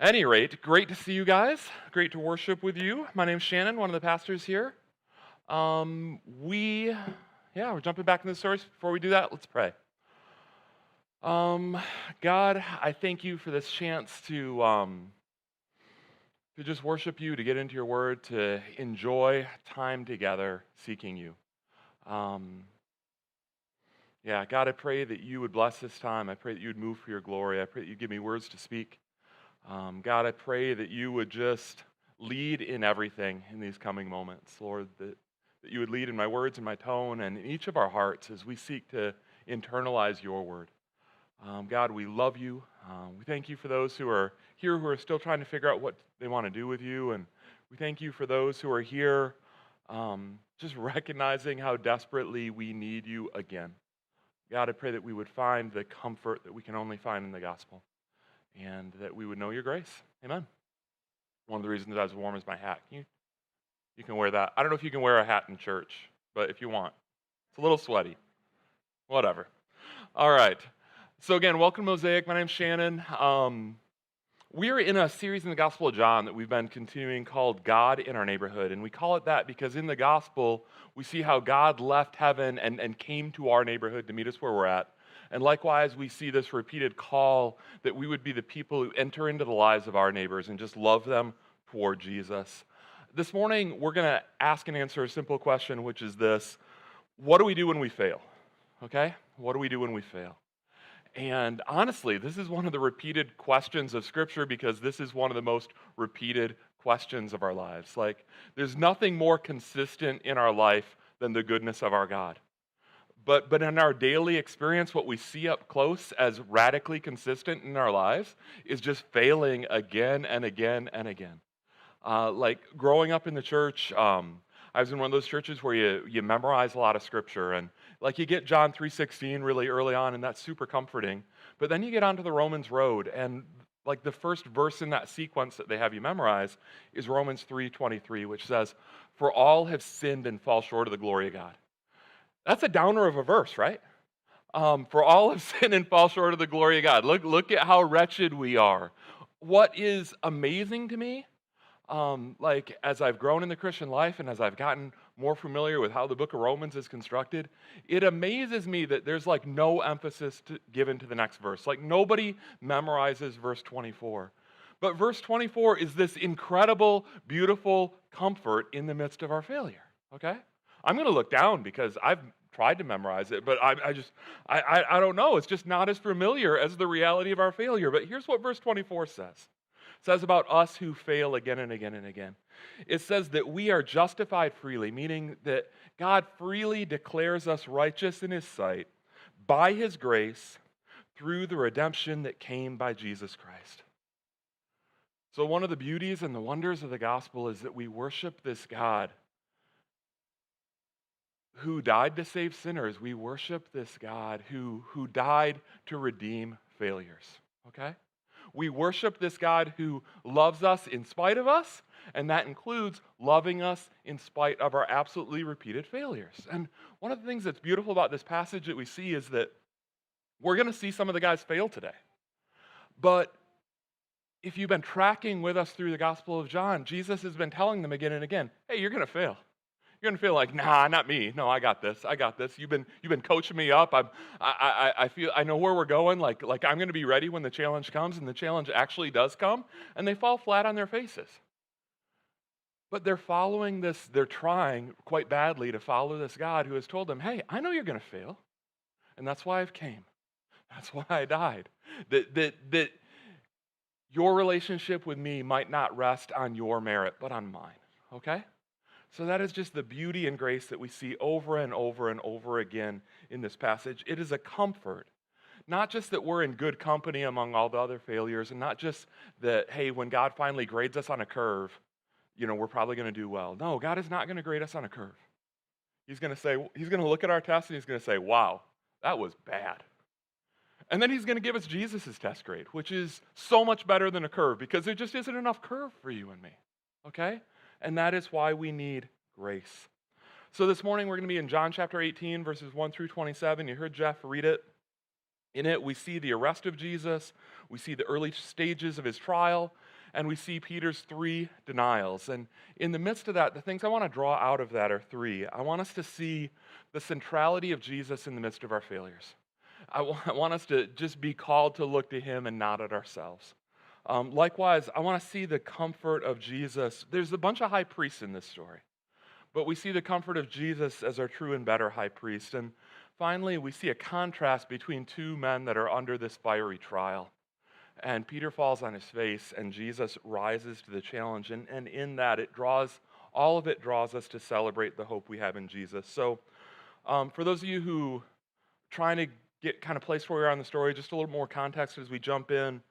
Any rate, great to see you guys. Great to worship with you. My name's Shannon, one of the pastors here. Um, we, we're jumping back into the stories. Before we do that, let's pray. Um, God, I thank you for this chance to just worship you, to get into your word, to enjoy time together seeking you. Um, God, I pray that you would bless this time. I pray that you would move for your glory. I pray that you give me words to speak. God, I pray that you would just lead in everything in these coming moments, Lord, that you would lead in my words and my tone and in each of our hearts as we seek to internalize your word. God, we love you. We thank you for those who are here who are still trying to figure out what they want to do with you. And we thank you for those who are here just recognizing how desperately we need you again. God, I pray that we would find the comfort that we can only find in the gospel, and that we would know your grace. Amen. One of the reasons I was warm is my hat. You can wear that. I don't know if you can wear a hat in church, but if you want. It's a little sweaty. Whatever. All right. So again, welcome to Mosaic. My name's Shannon. We're in a series in the Gospel of John that we've been continuing called God in Our Neighborhood. And we call it that because in the Gospel, we see how God left heaven and came to our neighborhood to meet us where we're at. And likewise, we see this repeated call that we would be the people who enter into the lives of our neighbors and just love them toward Jesus. This morning, we're going to ask and answer a simple question, which is this: what do we do when we fail? Okay? What do we do when we fail? And honestly, this is one of the repeated questions of Scripture because this is one of the most repeated questions of our lives. Like, there's nothing more consistent in our life than the goodness of our God. But in our daily experience, what we see up close as radically consistent in our lives is just failing again and again and again. Like growing up in the church, I was in one of those churches where you memorize a lot of scripture, and like you get John 3:16 really early on, and that's super comforting. But then you get onto the Romans road, and like the first verse in that sequence that they have you memorize is Romans 3:23, which says, "For all have sinned and fall short of the glory of God." That's a downer of a verse, right? For all have sinned and fall short of the glory of God. Look at how wretched we are. What is amazing to me, like as I've grown in the Christian life and as I've gotten more familiar with how the book of Romans is constructed, it amazes me that there's like no emphasis given to the next verse. Like nobody memorizes verse 24. But verse 24 is this incredible, beautiful comfort in the midst of our failure, okay? I'm going to look down because I've tried to memorize it, but I don't know. It's just not as familiar as the reality of our failure. But here's what verse 24 says. It says about us who fail again and again and again. It says that we are justified freely, meaning that God freely declares us righteous in His sight by His grace through the redemption that came by Jesus Christ. So one of the beauties and the wonders of the gospel is that we worship this God who died to save sinners. We worship this God who died to redeem failures, okay? We worship this God who loves us in spite of us, and that includes loving us in spite of our absolutely repeated failures. And one of the things that's beautiful about this passage that we see is that we're going to see some of the guys fail today. But if you've been tracking with us through the Gospel of John, Jesus has been telling them again and again, hey, you're going to fail. You're gonna feel like, nah, not me. No, I got this. I got this. You've been coaching me up. I feel I know where we're going. Like I'm gonna be ready when the challenge comes, and the challenge actually does come, and they fall flat on their faces. But they're following this. They're trying quite badly to follow this God who has told them, hey, I know you're gonna fail, and that's why I've came. That's why I died. That your relationship with me might not rest on your merit, but on mine. Okay. So that is just the beauty and grace that we see over and over and over again in this passage. It is a comfort, not just that we're in good company among all the other failures, and not just that, hey, when God finally grades us on a curve, we're probably going to do well. No, God is not going to grade us on a curve. He's going to look at our test and He's going to say, wow, that was bad. And then He's going to give us Jesus' test grade, which is so much better than a curve because there just isn't enough curve for you and me, okay? And that is why we need grace. So this morning we're going to be in John chapter 18, verses 1 through 27. You heard Jeff read it. In it, we see the arrest of Jesus. We see the early stages of His trial. and we see Peter's 3 denials. And in the midst of that, the things I want to draw out of that are 3. I want us to see the centrality of Jesus in the midst of our failures. I want us to just be called to look to him and not at ourselves. Likewise, I want to see the comfort of Jesus. There's a bunch of high priests in this story, but we see the comfort of Jesus as our true and better high priest. And finally, we see a contrast between 2 men that are under this fiery trial. And Peter falls on his face, and Jesus rises to the challenge. And in that, all of it draws us to celebrate the hope we have in Jesus. So for those of you who trying to get kind of placed where we are in the story, just a little more context as we jump in.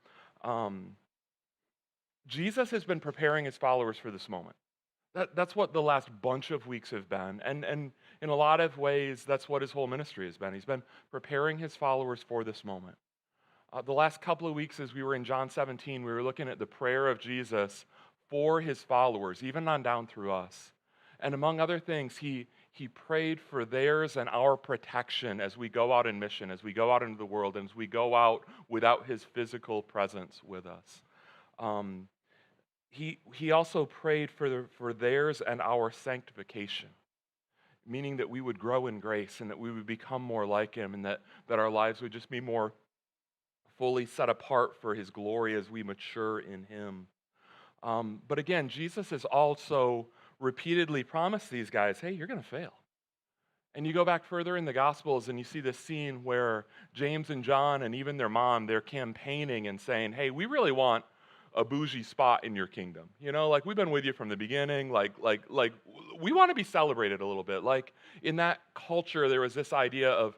Jesus has been preparing his followers for this moment. That's what the last bunch of weeks have been. And in a lot of ways, that's what his whole ministry has been. He's been preparing his followers for this moment. The last couple of weeks, as we were in John 17, we were looking at the prayer of Jesus for his followers, even on down through us. And among other things, he prayed for theirs and our protection as we go out in mission, as we go out into the world, and as we go out without his physical presence with us. He also prayed for theirs and our sanctification, meaning that we would grow in grace and that we would become more like him, and that our lives would just be more fully set apart for his glory as we mature in him. But again, Jesus has also repeatedly promised these guys, hey, you're going to fail. And you go back further in the Gospels and you see this scene where James and John and even their mom, they're campaigning and saying, hey, we really want a bougie spot in your kingdom. You know, like we've been with you from the beginning, like we want to be celebrated a little bit. Like in that culture, there was this idea of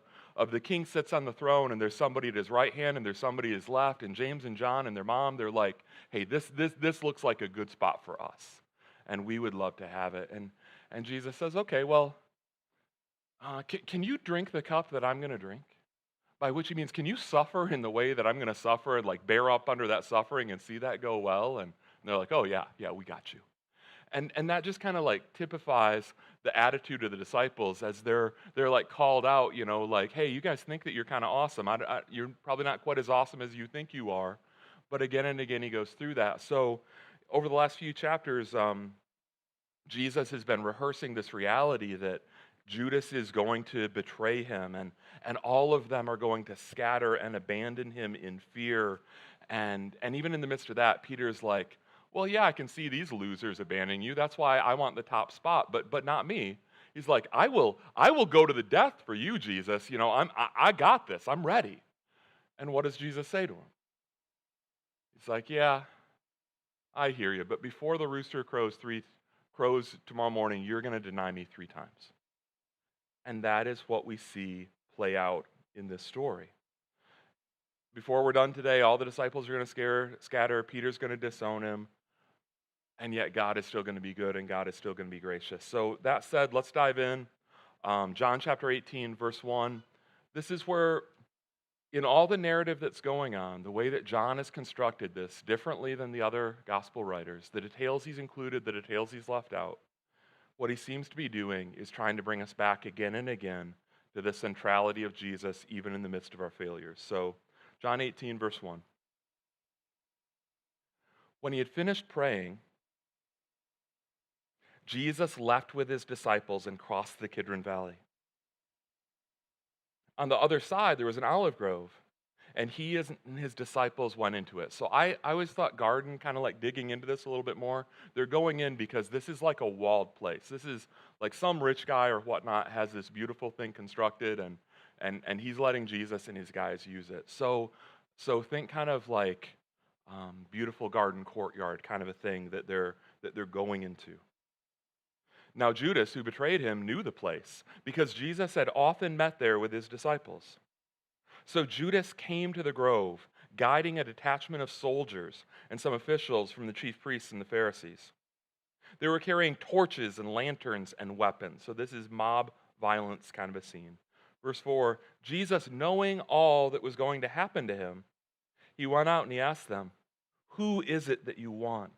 the king sits on the throne and there's somebody at his right hand and there's somebody at his left. And James and John and their mom, they're like, hey, this looks like a good spot for us. And we would love to have it. And Jesus says, okay, well, can you drink the cup that I'm going to drink? By which he means, can you suffer in the way that I'm going to suffer and like bear up under that suffering and see that go well? And they're like, oh yeah, we got you. And that just kind of like typifies the attitude of the disciples as they're like called out, you know, like, hey, you guys think that you're kind of awesome. You're probably not quite as awesome as you think you are. But again and again, he goes through that. So over the last few chapters, Jesus has been rehearsing this reality that Judas is going to betray him, and all of them are going to scatter and abandon him in fear. And even in the midst of that, Peter's like, well, yeah, I can see these losers abandoning you. That's why I want the top spot, but not me. He's like, I will go to the death for you, Jesus. You know, I got this. I'm ready. And what does Jesus say to him? He's like, yeah, I hear you, but before the rooster crows tomorrow morning, you're going to deny me 3 times. And that is what we see play out in this story. Before we're done today, all the disciples are going to scatter. Peter's going to disown him. And yet God is still going to be good and God is still going to be gracious. So that said, let's dive in. John chapter 18, verse 1. This is where, in all the narrative that's going on, the way that John has constructed this differently than the other gospel writers, the details he's included, the details he's left out, what he seems to be doing is trying to bring us back again and again to the centrality of Jesus, even in the midst of our failures. So, John 18, verse 1. When he had finished praying, Jesus left with his disciples and crossed the Kidron Valley. On the other side, there was an olive grove, and he and his disciples went into it. So I always thought garden, kind of like digging into this a little bit more. They're going in because this is like a walled place. This is like some rich guy or whatnot has this beautiful thing constructed, and he's letting Jesus and his guys use it. So think kind of like beautiful garden courtyard kind of a thing that they're going into. Now Judas, who betrayed him, knew the place because Jesus had often met there with his disciples. So Judas came to the grove, guiding a detachment of soldiers and some officials from the chief priests and the Pharisees. They were carrying torches and lanterns and weapons. So this is mob violence kind of a scene. Verse 4, Jesus, knowing all that was going to happen to him, he went out and he asked them, who is it that you want?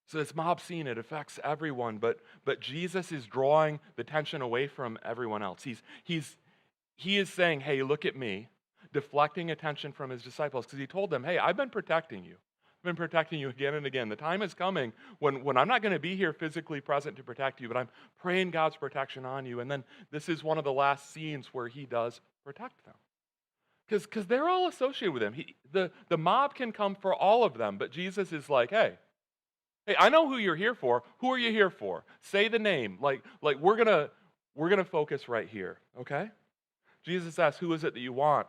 So this mob scene, it affects everyone, but Jesus is drawing the tension away from everyone else. He is saying, hey, look at me, deflecting attention from his disciples, because he told them, hey, I've been protecting you. I've been protecting you again and again. The time is coming when I'm not going to be here physically present to protect you, but I'm praying God's protection on you. And then this is one of the last scenes where he does protect them. Because they're all associated with him. The mob can come for all of them, but Jesus is like, hey, I know who you're here for. Who are you here for? Say the name. Like we're gonna focus right here, okay? Jesus asks, who is it that you want?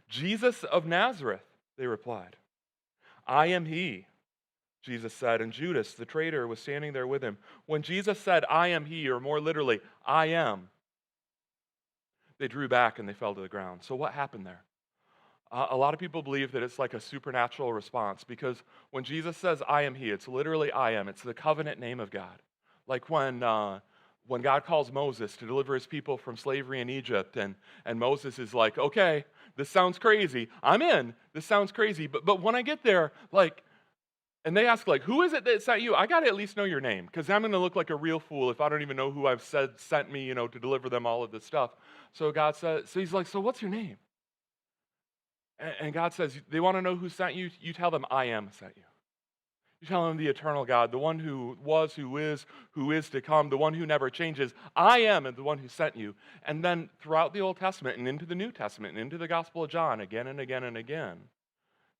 Jesus of Nazareth, they replied. I am he, Jesus said, and Judas, the traitor, was standing there with him. When Jesus said, I am he, or more literally, I am, they drew back and they fell to the ground. So what happened there? A lot of people believe that it's like a supernatural response because when Jesus says, I am he, it's literally I am. It's the covenant name of God. Like when God calls Moses to deliver his people from slavery in Egypt, and Moses is like, okay, this sounds crazy. I'm in. This sounds crazy. But when I get there, and they ask, who is it that sent you? I got to at least know your name because I'm going to look like a real fool if I don't even know who I've said sent me, to deliver them all of this stuff. So God says, so he's like, so what's your name? And God says, they want to know who sent you. You tell them, I am sent you. You tell them the eternal God, the one who was, who is to come, the one who never changes. I am and the one who sent you. And then throughout the Old Testament and into the New Testament and into the Gospel of John, again and again and again,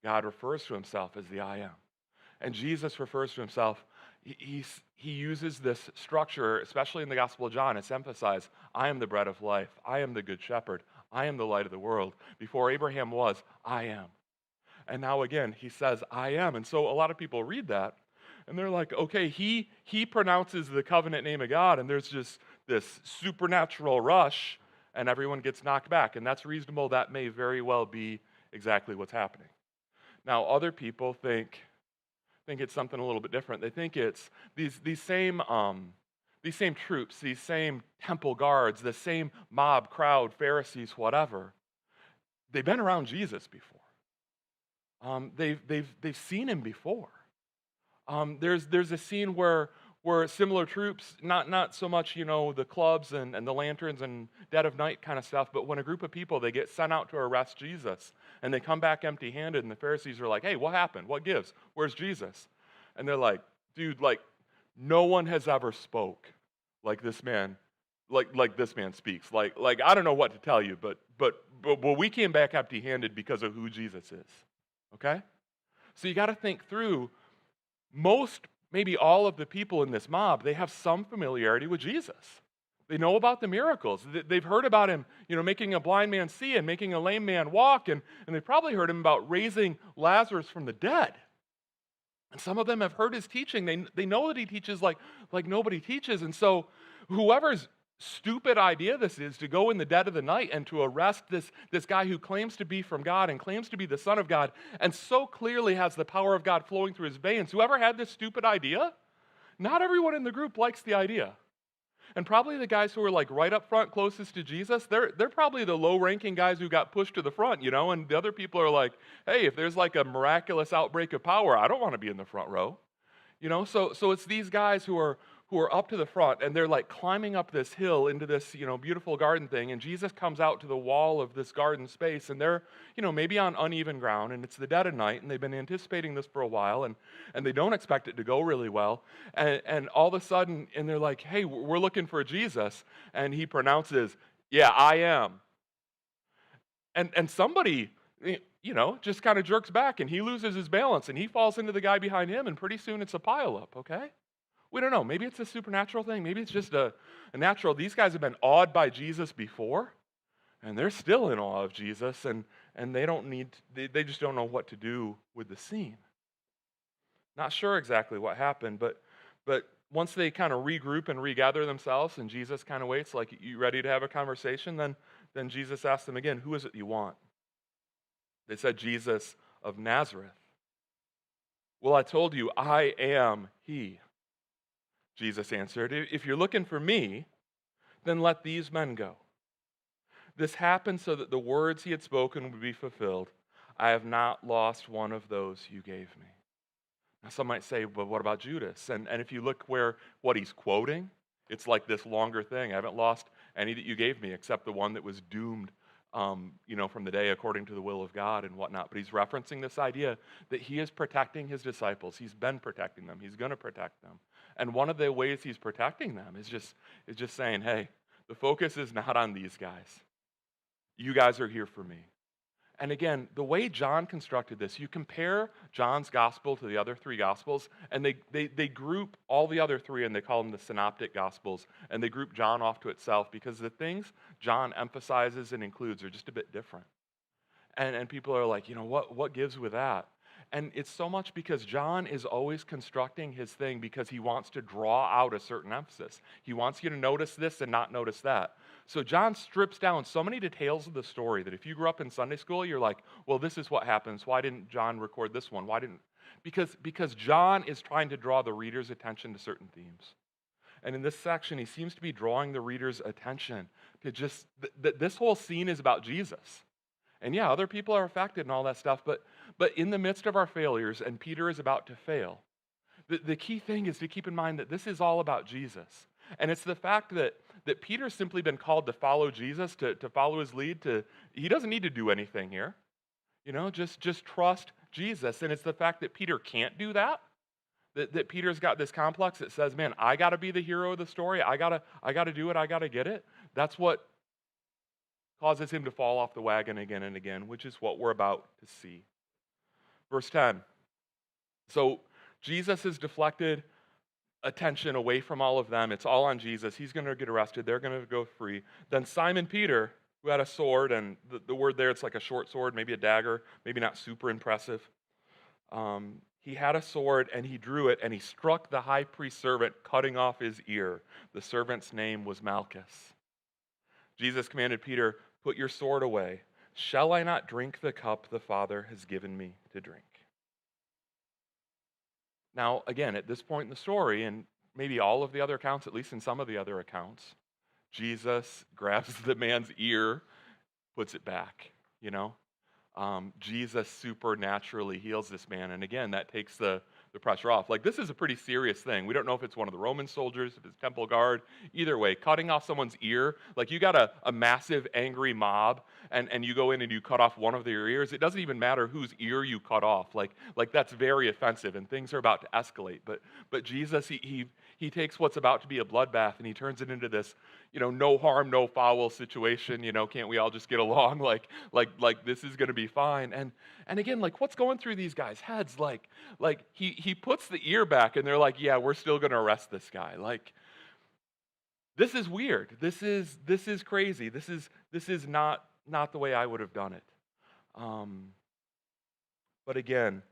God refers to himself as the I am. And Jesus refers to himself, he uses this structure, especially in the Gospel of John. It's emphasized, I am the bread of life. I am the good shepherd. I am the light of the world. Before Abraham was, I am. And now again, he says, I am. And so a lot of people read that, and they're like, okay, he pronounces the covenant name of God, and there's just this supernatural rush, and everyone gets knocked back. And that's reasonable. That may very well be exactly what's happening. Now, other people think it's something a little bit different. They think it's these same troops, these same temple guards, the same mob, crowd, Pharisees, whatever. They've been around Jesus before. They've seen him before. There's a scene where similar troops, not so much the clubs and the lanterns and dead of night kind of stuff, but when a group of people they get sent out to arrest Jesus and they come back empty-handed, and the Pharisees are like, hey, what happened? What gives? Where's Jesus? And they're like, dude, no one has ever spoke like this man, like this man speaks. Like I don't know what to tell you, but we came back empty-handed because of who Jesus is. Okay? So you got to think through, most, maybe all of the people in this mob, they have some familiarity with Jesus. They know about the miracles. They've heard about him, making a blind man see and making a lame man walk, and they've probably heard him about raising Lazarus from the dead. And some of them have heard his teaching. They know that he teaches like nobody teaches. And so whoever's stupid idea this is to go in the dead of the night and to arrest this guy who claims to be from God and claims to be the Son of God and so clearly has the power of God flowing through his veins, whoever had this stupid idea, not everyone in the group likes the idea. And probably the guys who are right up front closest to Jesus, they're probably the low-ranking guys who got pushed to the front, and the other people are like, hey, if there's a miraculous outbreak of power, I don't want to be in the front row. So it's these guys who are up to the front, and they're climbing up this hill into this, beautiful garden thing, and Jesus comes out to the wall of this garden space, and they're, maybe on uneven ground, and it's the dead of night, and they've been anticipating this for a while, and they don't expect it to go really well, and all of a sudden, and they're like, hey, we're looking for Jesus, and he pronounces, yeah, I am. And somebody, just kind of jerks back, and he loses his balance, and he falls into the guy behind him, and pretty soon it's a pileup, okay? We don't know. Maybe it's a supernatural thing. Maybe it's just a natural. These guys have been awed by Jesus before, and they're still in awe of Jesus, and they just don't know what to do with the scene. Not sure exactly what happened, but once they kind of regroup and regather themselves, and Jesus kind of waits, like, you ready to have a conversation? Then Jesus asked them again, who is it you want? They said, Jesus of Nazareth. Well, I told you, I am he. Jesus answered, if you're looking for me, then let these men go. This happened so that the words he had spoken would be fulfilled. I have not lost one of those you gave me. Now some might say, but what about Judas? And if you look what he's quoting, it's like this longer thing. I haven't lost any that you gave me except the one that was doomed from the day according to the will of God and whatnot. But he's referencing this idea that he is protecting his disciples. He's been protecting them. He's going to protect them. And one of the ways he's protecting them is just saying, hey, the focus is not on these guys. You guys are here for me. And again, the way John constructed this, you compare John's gospel to the other three gospels, and they group all the other three, and they call them the synoptic gospels, and they group John off to itself because the things John emphasizes and includes are just a bit different. And people are like, what gives with that? And it's so much because John is always constructing his thing because he wants to draw out a certain emphasis. He wants you to notice this and not notice that. So John strips down so many details of the story that if you grew up in Sunday school, you're like, well, this is what happens. Why didn't John record this one? Because John is trying to draw the reader's attention to certain themes. And in this section, he seems to be drawing the reader's attention to just that this whole scene is about Jesus. And yeah, other people are affected and all that stuff, but in the midst of our failures, and Peter is about to fail, the key thing is to keep in mind that this is all about Jesus. And it's the fact that Peter's simply been called to follow Jesus, to follow his lead. He doesn't need to do anything here. Just trust Jesus. And it's the fact that Peter can't do that Peter's got this complex that says, man, I got to be the hero of the story. I got to do it. I got to get it. That's what causes him to fall off the wagon again and again, which is what we're about to see. Verse 10. So Jesus has deflected attention away from all of them. It's all on Jesus. He's going to get arrested. They're going to go free. Then Simon Peter, who had a sword, and the word there, it's like a short sword, maybe a dagger, maybe not super impressive. He had a sword, and he drew it, and he struck the high priest's servant, cutting off his ear. The servant's name was Malchus. Jesus commanded Peter, put your sword away. Shall I not drink the cup the Father has given me to drink? Now, again, at this point in the story, and maybe all of the other accounts, at least in some of the other accounts, Jesus grabs the man's ear, puts it back, Jesus supernaturally heals this man. And again, that takes the pressure off. Like, this is a pretty serious thing. We don't know if it's one of the Roman soldiers, if it's temple guard. Either way, cutting off someone's ear, like you got a massive angry mob and you go in and you cut off one of their ears. It doesn't even matter whose ear you cut off. Like that's very offensive and things are about to escalate. But Jesus, he takes what's about to be a bloodbath and he turns it into this, no harm, no foul situation. Can't we all just get along? Like this is going to be fine. And again, like what's going through these guys' heads? Like he puts the ear back and they're like, yeah, we're still going to arrest this guy. Like, this is weird. This is crazy. This is not the way I would have done it. But again,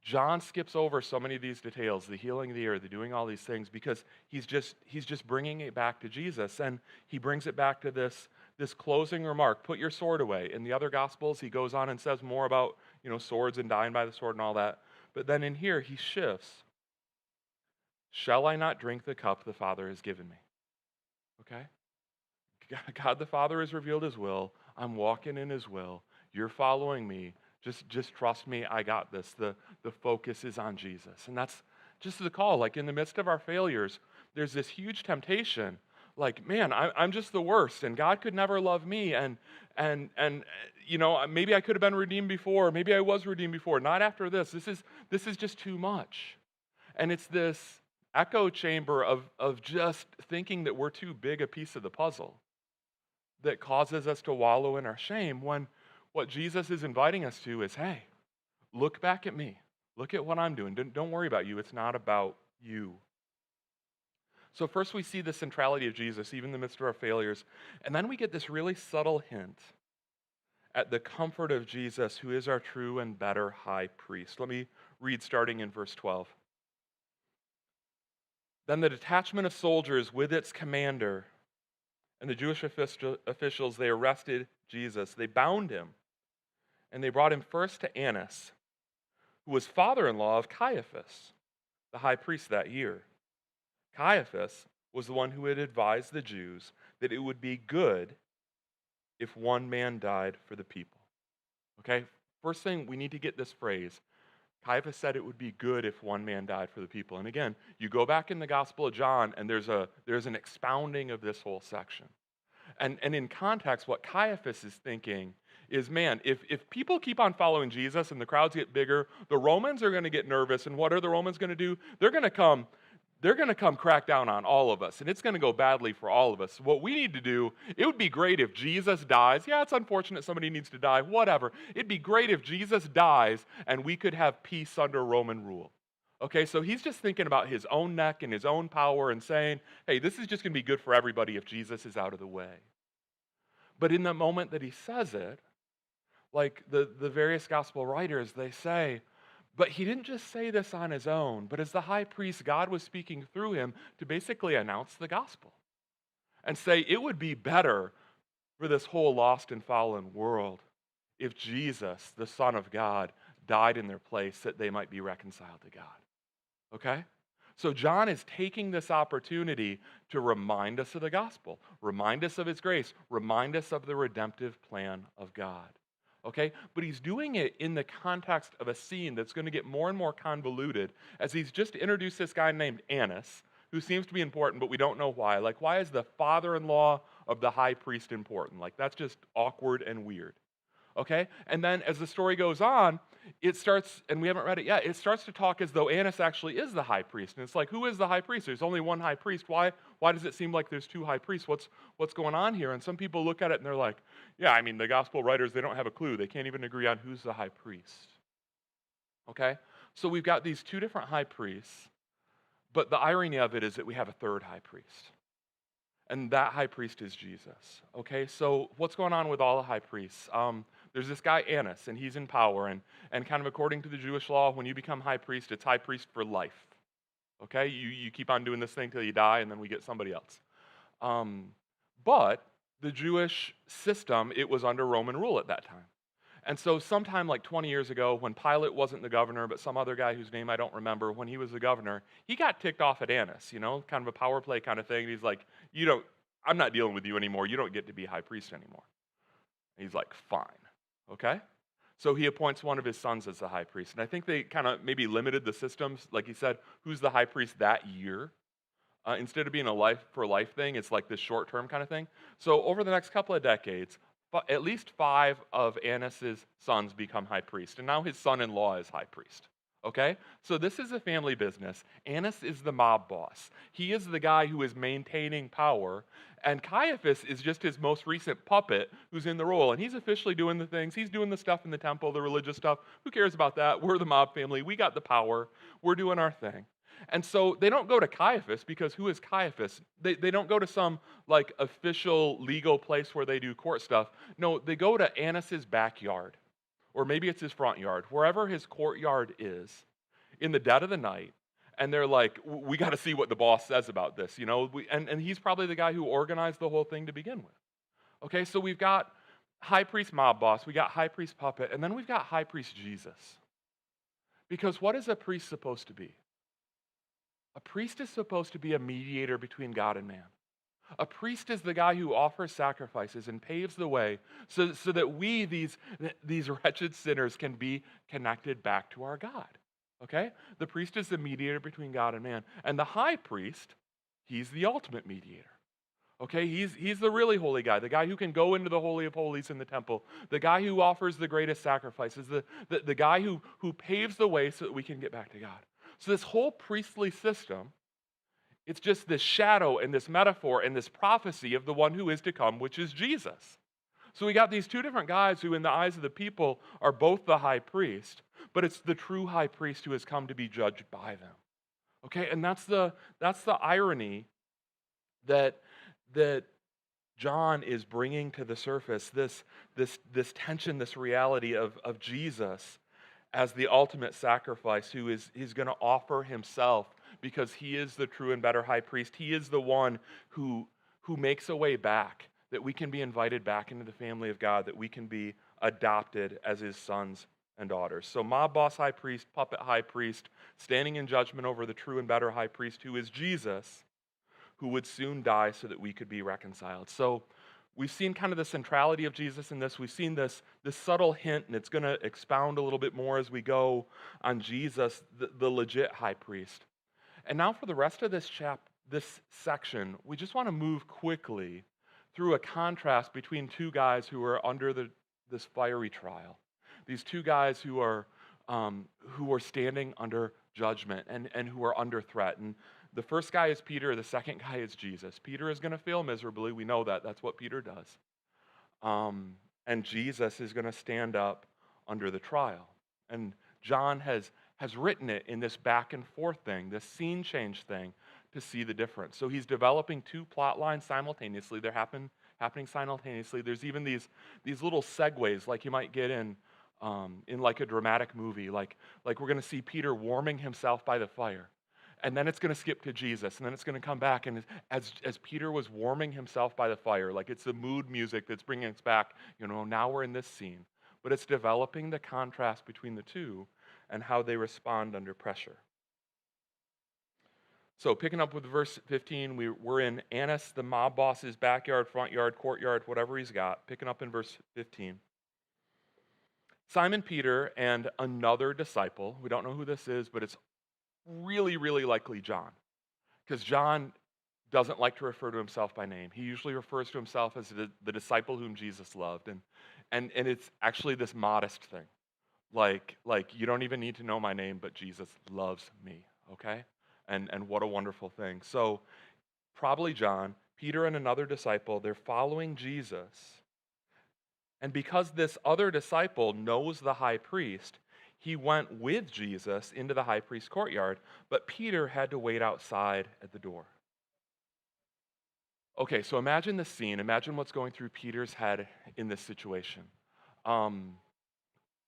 John skips over so many of these details, the healing of the ear, the doing all these things, because he's just bringing it back to Jesus, and he brings it back to this closing remark, put your sword away. In the other Gospels, he goes on and says more about, swords and dying by the sword and all that. But then in here, he shifts. Shall I not drink the cup the Father has given me? Okay? God the Father has revealed his will. I'm walking in his will. You're following me. Just trust me, I got this. The focus is on Jesus. And that's just the call. Like in the midst of our failures, there's this huge temptation. Like, man, I'm just the worst, and God could never love me, and maybe I could have been redeemed before, maybe I was redeemed before. Not after this. This is just too much. And it's this echo chamber of just thinking that we're too big a piece of the puzzle that causes us to wallow in our shame, when what Jesus is inviting us to is, hey, look back at me. Look at what I'm doing. Don't worry about you. It's not about you. So first we see the centrality of Jesus, even in the midst of our failures. And then we get this really subtle hint at the comfort of Jesus, who is our true and better high priest. Let me read starting in verse 12. Then the detachment of soldiers with its commander and the Jewish officials, they arrested Jesus. They bound him, and they brought him first to Annas, who was father-in-law of Caiaphas, the high priest that year. Caiaphas was the one who had advised the Jews that it would be good if one man died for the people. Okay, first thing, we need to get this phrase. Caiaphas said it would be good if one man died for the people. And again, you go back in the Gospel of John, and there's an expounding of this whole section. And in context, what Caiaphas is thinking is, man, if people keep on following Jesus and the crowds get bigger, the Romans are going to get nervous. And what are the Romans going to do? They're going to come crack down on all of us, and it's going to go badly for all of us. What we need to do, it would be great if Jesus dies. Yeah, it's unfortunate somebody needs to die, whatever. It'd be great if Jesus dies and we could have peace under Roman rule. Okay, so he's just thinking about his own neck and his own power and saying, hey, this is just going to be good for everybody if Jesus is out of the way. But in the moment that he says it, like the various gospel writers, they say, but he didn't just say this on his own, but as the high priest, God was speaking through him to basically announce the gospel and say it would be better for this whole lost and fallen world if Jesus, the Son of God, died in their place that they might be reconciled to God. Okay? So John is taking this opportunity to remind us of the gospel, remind us of his grace, remind us of the redemptive plan of God. Okay? But he's doing it in the context of a scene that's going to get more and more convoluted as he's just introduced this guy named Annas, who seems to be important, but we don't know why. Like, why is the father-in-law of the high priest important? Like, that's just awkward and weird. Okay? And then as the story goes on, it starts, and we haven't read it yet, it starts to talk as though Annas actually is the high priest. And it's like, who is the high priest? There's only one high priest. Why does it seem like there's two high priests? What's going on here? And some people look at it and they're like, yeah, I mean, the gospel writers, they don't have a clue. They can't even agree on who's the high priest. Okay? So we've got these two different high priests, but the irony of it is that we have a third high priest. And that high priest is Jesus. Okay, so what's going on with all the high priests? There's this guy Annas, and he's in power, and kind of according to the Jewish law, when you become high priest, it's high priest for life. Okay, you keep on doing this thing till you die, and then we get somebody else. But the Jewish system, it was under Roman rule at that time. And so sometime like 20 years ago, when Pilate wasn't the governor, but some other guy whose name I don't remember, when he was the governor, he got ticked off at Annas, kind of a power play kind of thing. And he's like, I'm not dealing with you anymore. You don't get to be high priest anymore. And he's like, fine, okay? So he appoints one of his sons as the high priest. And I think they kind of maybe limited the systems. Like he said, who's the high priest that year? Instead of being a life-for-life thing, it's like this short-term kind of thing. So over the next couple of decades, at least 5 of Annas' sons become high priest, and now his son-in-law is high priest. Okay? So this is a family business. Annas is the mob boss. He is the guy who is maintaining power, and Caiaphas is just his most recent puppet who's in the role, and he's officially doing the things. He's doing the stuff in the temple, the religious stuff. Who cares about that? We're the mob family. We got the power. We're doing our thing. And so they don't go to Caiaphas because who is Caiaphas? They don't go to some like official legal place where they do court stuff. No, they go to Annas' backyard, or maybe it's his front yard, wherever his courtyard is, in the dead of the night. And they're like, we got to see what the boss says about this, and he's probably the guy who organized the whole thing to begin with. Okay, so we've got high priest mob boss, we got high priest puppet, and then we've got high priest Jesus. Because what is a priest supposed to be? A priest is supposed to be a mediator between God and man. A priest is the guy who offers sacrifices and paves the way so that we, these wretched sinners, can be connected back to our God. Okay? The priest is the mediator between God and man. And the high priest, he's the ultimate mediator. Okay? He's the really holy guy, the guy who can go into the Holy of Holies in the temple, the guy who offers the greatest sacrifices, the guy who paves the way so that we can get back to God. So this whole priestly system, it's just this shadow and this metaphor and this prophecy of the one who is to come, which is Jesus. So we got these two different guys who in the eyes of the people are both the high priest, but it's the true high priest who has come to be judged by them. Okay, and that's the irony that John is bringing to the surface, this tension, this reality of Jesus as the ultimate sacrifice, he's going to offer himself because he is the true and better high priest. He is the one who makes a way back, that we can be invited back into the family of God, that we can be adopted as his sons and daughters. So mob boss high priest, puppet high priest, standing in judgment over the true and better high priest, who is Jesus, who would soon die so that we could be reconciled. So we've seen kind of the centrality of Jesus in this. We've seen this subtle hint, and it's going to expound a little bit more as we go on Jesus, the legit high priest. And now for the rest of this section, we just want to move quickly through a contrast between two guys who are under this fiery trial. These two guys who are standing under judgment and who are under threat. And the first guy is Peter, the second guy is Jesus. Peter is going to fail miserably. We know that. That's what Peter does. And Jesus is going to stand up under the trial. And John has written it in this back and forth thing, this scene change thing, to see the difference. So he's developing two plot lines simultaneously. They're happening simultaneously. There's even these little segues like you might get in like a dramatic movie. Like we're going to see Peter warming himself by the fire. And then it's going to skip to Jesus, and then it's going to come back. And as Peter was warming himself by the fire, like it's the mood music that's bringing us back, now we're in this scene. But it's developing the contrast between the two and how they respond under pressure. So picking up with verse 15, we're in Annas, the mob boss's backyard, front yard, courtyard, whatever he's got. Picking up in verse 15. Simon Peter and another disciple, we don't know who this is, but it's really, really likely John, because John doesn't like to refer to himself by name. He usually refers to himself as the disciple whom Jesus loved, and it's actually this modest thing, like you don't even need to know my name, but Jesus loves me, okay? And what a wonderful thing. So probably John, Peter and another disciple, they're following Jesus, and because this other disciple knows the high priest, he went with Jesus into the high priest's courtyard, but Peter had to wait outside at the door. Okay, so imagine the scene. Imagine what's going through Peter's head in this situation.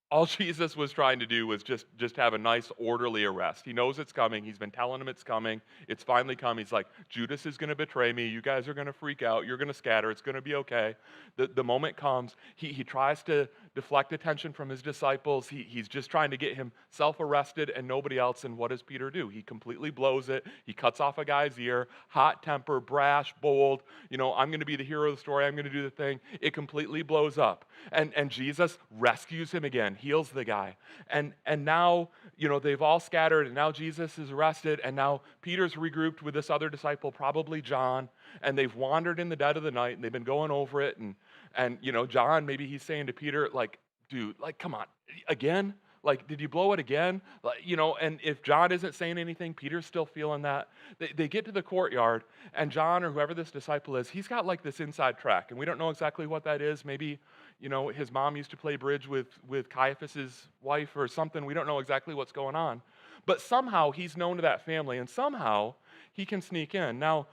All Jesus was trying to do was just have a nice orderly arrest. He knows it's coming. He's been telling him it's coming. It's finally come. He's like, Judas is going to betray me. You guys are going to freak out. You're going to scatter. It's going to be okay. The moment comes. He tries to deflect attention from his disciples. He's just trying to get himself arrested and nobody else. And what does Peter do? He completely blows it. He cuts off a guy's ear. Hot temper, brash, bold. I'm going to be the hero of the story. I'm going to do the thing. It completely blows up. And Jesus rescues him again. Heals the guy. And now, they've all scattered, and now Jesus is arrested, and now Peter's regrouped with this other disciple, probably John, and they've wandered in the dead of the night, and they've been going over it, and John, maybe he's saying to Peter, like, dude, like, come on, again? Like, did you blow it again? Like, and if John isn't saying anything, Peter's still feeling that. They get to the courtyard, and John, or whoever this disciple is, he's got like this inside track, and we don't know exactly what that is. Maybe, his mom used to play bridge with Caiaphas's wife or something. We don't know exactly what's going on. But somehow he's known to that family, and somehow he can sneak in. Now,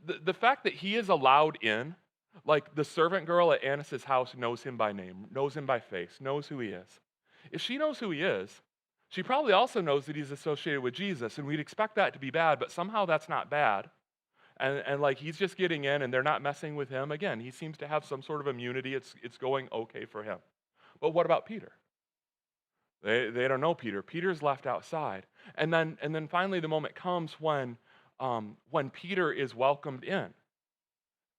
the fact that he is allowed in, like the servant girl at Annas' house knows him by name, knows him by face, knows who he is. If she knows who he is, she probably also knows that he's associated with Jesus, and we'd expect that to be bad, but somehow that's not bad. And like he's just getting in, and they're not messing with him. Again, he seems to have some sort of immunity. It's going okay for him. But what about Peter? They don't know Peter. Peter's left outside. And then finally the moment comes when Peter is welcomed in.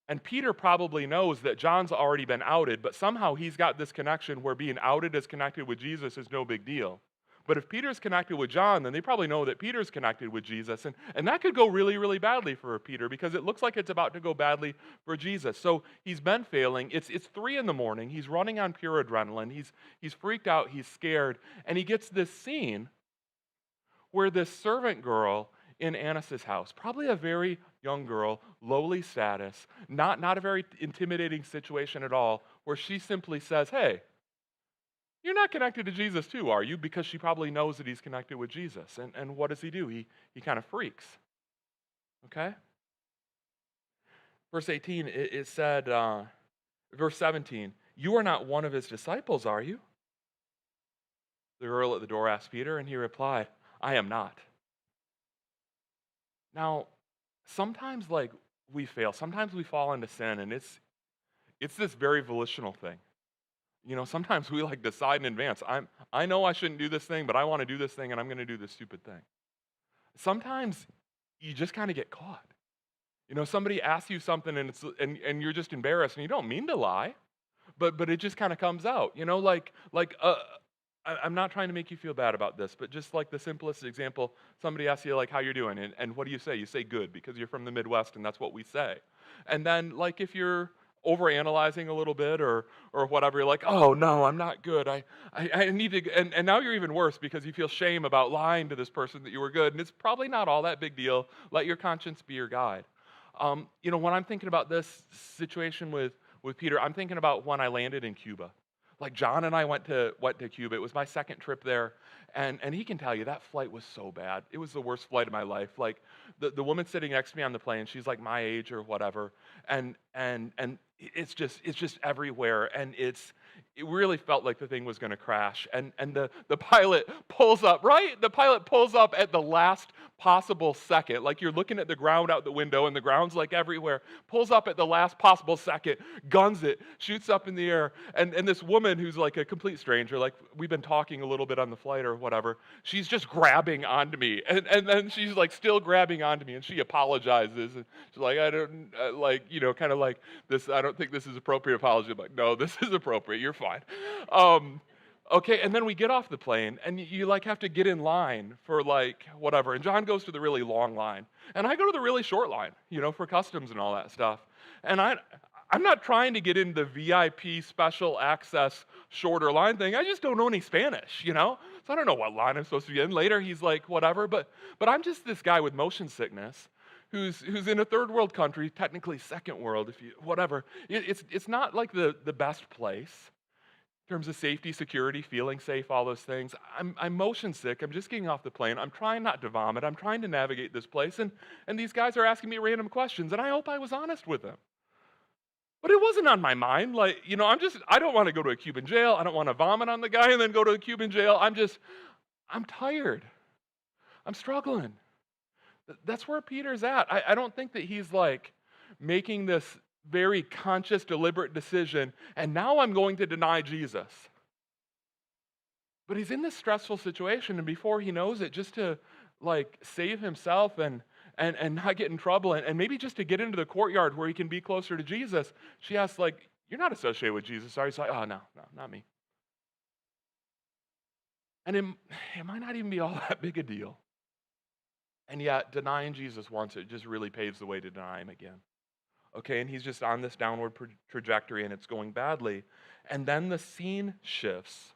And Peter probably knows that John's already been outed, but somehow he's got this connection where being outed as connected with Jesus is no big deal. But if Peter's connected with John, then they probably know that Peter's connected with Jesus. And that could go really, really badly for Peter, because it looks like it's about to go badly for Jesus. So he's been failing. It's 3 a.m. He's running on pure adrenaline. He's freaked out. He's scared. And he gets this scene where this servant girl in Annas' house, probably a very young girl, lowly status, not a very intimidating situation at all, where she simply says, hey, you're not connected to Jesus too, are you? Because she probably knows that he's connected with Jesus. And what does he do? He kind of freaks. Okay? Verse 18, it said, verse 17, you are not one of his disciples, are you? The girl at the door asked Peter, and he replied, I am not. Now, sometimes we fail. Sometimes we fall into sin, and it's this very volitional thing. Sometimes we decide in advance. I know I shouldn't do this thing, but I want to do this thing, and I'm going to do this stupid thing. Sometimes you just kind of get caught. Somebody asks you something, and you're just embarrassed, and you don't mean to lie, but it just kind of comes out. I'm not trying to make you feel bad about this, but just like the simplest example, somebody asks you how you're doing, and what do you say? You say good, because you're from the Midwest, and that's what we say. And then if you're overanalyzing a little bit or whatever. You're like, oh no, I'm not good. I need to, and now you're even worse because you feel shame about lying to this person that you were good. And it's probably not all that big deal. Let your conscience be your guide. When I'm thinking about this situation with Peter, I'm thinking about when I landed in Cuba. Like John and I went to Cuba. It was my second trip there, and he can tell you that flight was so bad. It was the worst flight of my life. Like the woman sitting next to me on the plane, she's like my age or whatever, and it's just everywhere, and it really felt like the thing was going to crash. And the pilot pulls up, right? The pilot pulls up at the last possible second. Like you're looking at the ground out the window, and the ground's like everywhere. Pulls up at the last possible second, guns it, shoots up in the air, and this woman who's like a complete stranger, like we've been talking a little bit on the flight or whatever, she's just grabbing onto me, and then she's like still grabbing onto me, and she apologizes, and she's like, I don't kind of like this. I don't think this is appropriate apology. I'm like, no, this is appropriate. You're fine. Okay, and then we get off the plane, and you like have to get in line for like whatever. And John goes to the really long line, and I go to the really short line, for customs and all that stuff. And I'm not trying to get in the VIP special access shorter line thing. I just don't know any Spanish, So I don't know what line I'm supposed to be in. Later, he's like, whatever. But I'm just this guy with motion sickness who's in a third world country, technically second world, whatever. It's not like the best place in terms of safety, security, feeling safe, all those things. I'm motion sick. I'm just getting off the plane. I'm trying not to vomit. I'm trying to navigate this place. And these guys are asking me random questions, and I hope I was honest with them. But it wasn't on my mind. Like, I don't want to go to a Cuban jail. I don't want to vomit on the guy and then go to a Cuban jail. I'm tired. I'm struggling. That's where Peter's at. I don't think that he's like making this very conscious, deliberate decision, and now I'm going to deny Jesus. But he's in this stressful situation, and before he knows it, just to like save himself and not get in trouble, and maybe just to get into the courtyard where he can be closer to Jesus, she asks, like, you're not associated with Jesus, are you? He's like, oh, no, not me. And it might not even be all that big a deal. And yet, denying Jesus once, it just really paves the way to deny him again. Okay, and he's just on this downward trajectory, and it's going badly. And then the scene shifts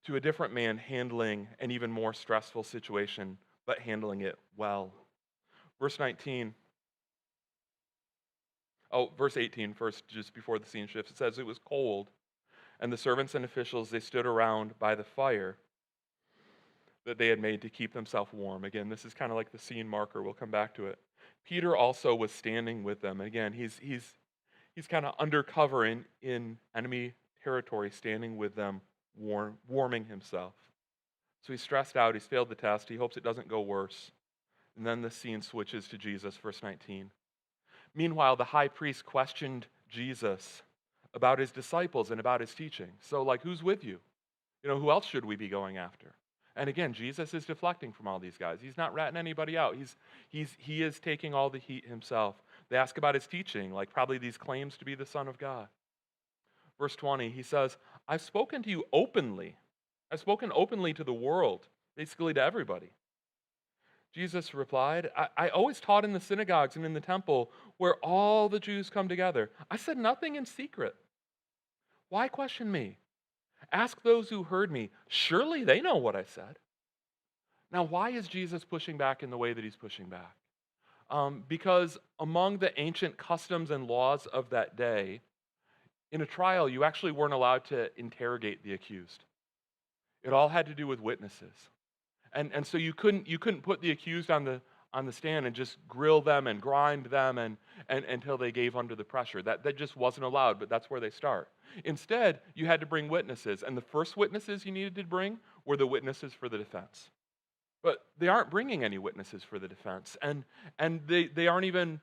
to a different man handling an even more stressful situation, but handling it well. Verse 18 first, just before the scene shifts. It says, it was cold, and the servants and officials, they stood around by the fire that they had made to keep themselves warm. Again, this is kind of like the scene marker. We'll come back to it. Peter also was standing with them. And again, he's kind of undercover in enemy territory, standing with them, warming himself. So he's stressed out. He's failed the test. He hopes it doesn't go worse. And then the scene switches to Jesus, verse 19. Meanwhile, the high priest questioned Jesus about his disciples and about his teaching. So, like, who's with you? Who else should we be going after? And again, Jesus is deflecting from all these guys. He's not ratting anybody out. He is taking all the heat himself. They ask about his teaching, like probably these claims to be the Son of God. Verse 20, he says, I've spoken to you openly. I've spoken openly to the world, basically to everybody. Jesus replied, I always taught in the synagogues and in the temple where all the Jews come together. I said nothing in secret. Why question me? Ask those who heard me. Surely they know what I said. Now, why is Jesus pushing back in the way that he's pushing back? Because among the ancient customs and laws of that day, in a trial, you actually weren't allowed to interrogate the accused. It all had to do with witnesses. And so you couldn't put the accused on the stand and just grill them and grind them and until they gave under the pressure. That just wasn't allowed, but that's where they start. Instead, you had to bring witnesses, and the first witnesses you needed to bring were the witnesses for the defense. But they aren't bringing any witnesses for the defense, and they aren't even.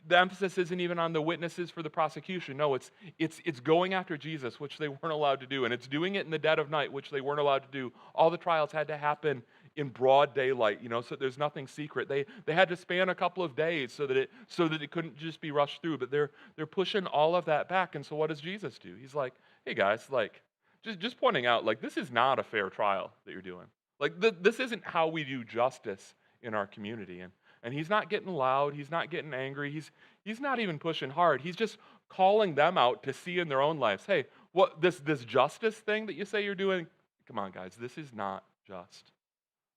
The emphasis isn't even on the witnesses for the prosecution. No, it's going after Jesus, which they weren't allowed to do, and it's doing it in the dead of night, which they weren't allowed to do. All the trials had to happen in broad daylight, so there's nothing secret. They had to span a couple of days so that it couldn't just be rushed through. But they're pushing all of that back. And so what does Jesus do? He's like, hey guys, like just pointing out, like, this is not a fair trial that you're doing. Like this isn't how we do justice in our community. And he's not getting loud. He's not getting angry. He's not even pushing hard. He's just calling them out to see in their own lives, hey, what this justice thing that you say you're doing, come on, guys, this is not just.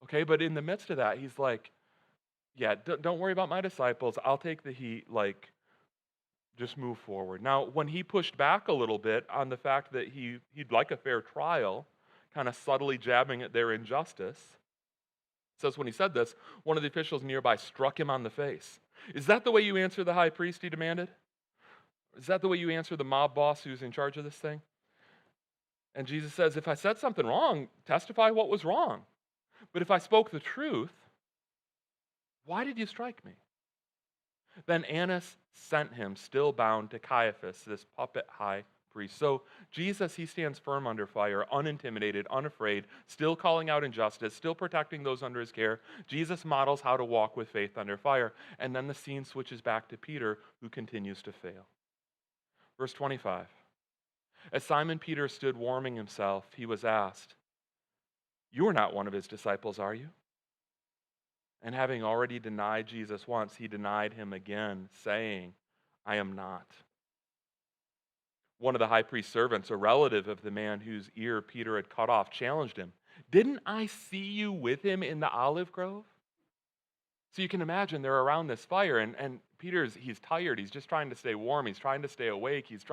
Okay, but in the midst of that, he's like, yeah, don't worry about my disciples. I'll take the heat. Like, just move forward. Now, when he pushed back a little bit on the fact that he'd like a fair trial, kind of subtly jabbing at their injustice, it says when he said this, one of the officials nearby struck him on the face. Is that the way you answer the high priest, he demanded? Is that the way you answer the mob boss who's in charge of this thing? And Jesus says, if I said something wrong, testify what was wrong. But if I spoke the truth, why did you strike me? Then Annas sent him, still bound, to Caiaphas, this puppet high priest. So Jesus, he stands firm under fire, unintimidated, unafraid, still calling out injustice, still protecting those under his care. Jesus models how to walk with faith under fire. And then the scene switches back to Peter, who continues to fail. Verse 25. As Simon Peter stood warming himself, he was asked, "You are not one of his disciples, are you?" And having already denied Jesus once, he denied him again, saying, "I am not." One of the high priest's servants, a relative of the man whose ear Peter had cut off, challenged him. "Didn't I see you with him in the olive grove?" So you can imagine they're around this fire, and he's tired. He's just trying to stay warm. He's trying to stay awake. He's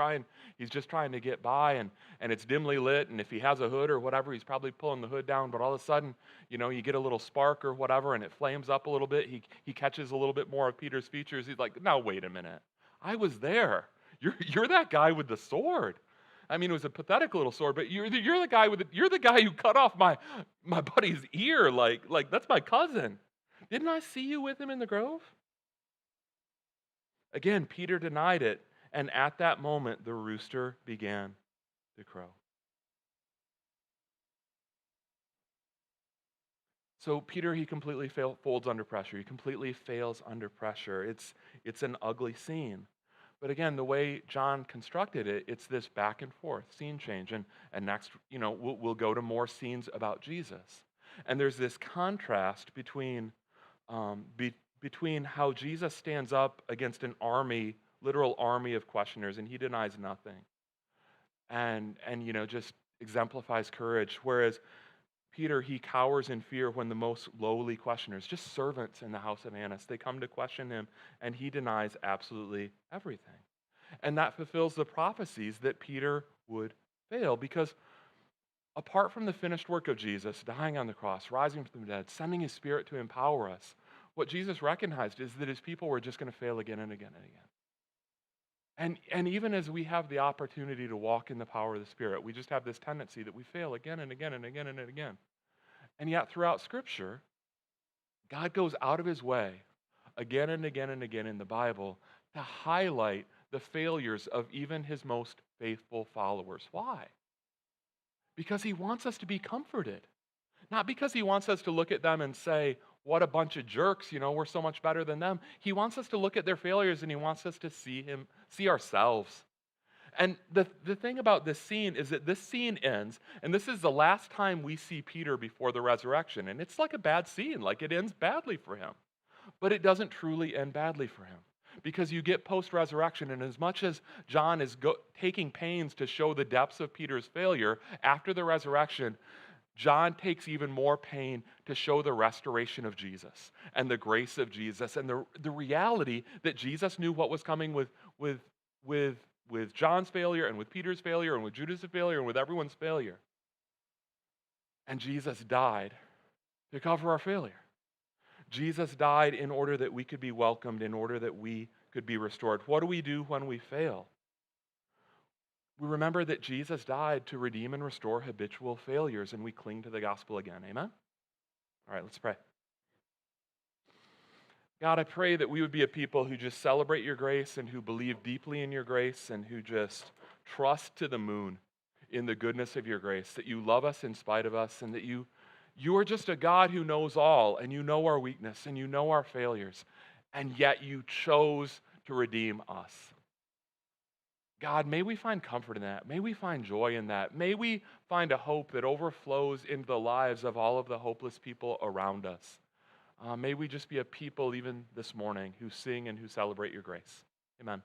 just trying to get by, and it's dimly lit. And if he has a hood or whatever, he's probably pulling the hood down. But all of a sudden, you get a little spark or whatever, and it flames up a little bit. He catches a little bit more of Peter's features. He's like, "Now wait a minute. I was there. You're that guy with the sword." I mean, it was a pathetic little sword, but you're the guy you're the guy who cut off my buddy's ear. Like that's my cousin. Didn't I see you with him in the grove? Again, Peter denied it, and at that moment, the rooster began to crow. So Peter, he completely folds under pressure. He completely fails under pressure. It's an ugly scene. But again, the way John constructed it, it's this back and forth scene change. And next, we'll go to more scenes about Jesus. And there's this contrast between between how Jesus stands up against an army, literal army of questioners, and he denies nothing, and just exemplifies courage. Whereas Peter, he cowers in fear when the most lowly questioners, just servants in the house of Annas, they come to question him, and he denies absolutely everything. And that fulfills the prophecies that Peter would fail, because apart from the finished work of Jesus, dying on the cross, rising from the dead, sending his Spirit to empower us, what Jesus recognized is that his people were just going to fail again and again and again. And even as we have the opportunity to walk in the power of the Spirit, we just have this tendency that we fail again and again and again and again. And yet throughout Scripture, God goes out of his way again and again and again in the Bible to highlight the failures of even his most faithful followers. Why? Because he wants us to be comforted. Not because he wants us to look at them and say, "What a bunch of jerks, we're so much better than them." He wants us to look at their failures, and he wants us to see ourselves. And the thing about this scene is that this scene ends, and this is the last time we see Peter before the resurrection. And it's like a bad scene, like it ends badly for him. But it doesn't truly end badly for him. Because you get post-resurrection, and as much as John is taking pains to show the depths of Peter's failure, after the resurrection, John takes even more pain to show the restoration of Jesus and the grace of Jesus and the reality that Jesus knew what was coming with John's failure and with Peter's failure and with Judas' failure and with everyone's failure. And Jesus died to cover our failure. Jesus died in order that we could be welcomed, in order that we could be restored. What do we do when we fail? We remember that Jesus died to redeem and restore habitual failures, and we cling to the gospel again. Amen? All right, let's pray. God, I pray that we would be a people who just celebrate your grace and who believe deeply in your grace and who just trust to the moon in the goodness of your grace, that you love us in spite of us, and that you are just a God who knows all, and you know our weakness, and you know our failures, and yet you chose to redeem us. God, may we find comfort in that. May we find joy in that. May we find a hope that overflows into the lives of all of the hopeless people around us. May we just be a people even this morning who sing and who celebrate your grace. Amen.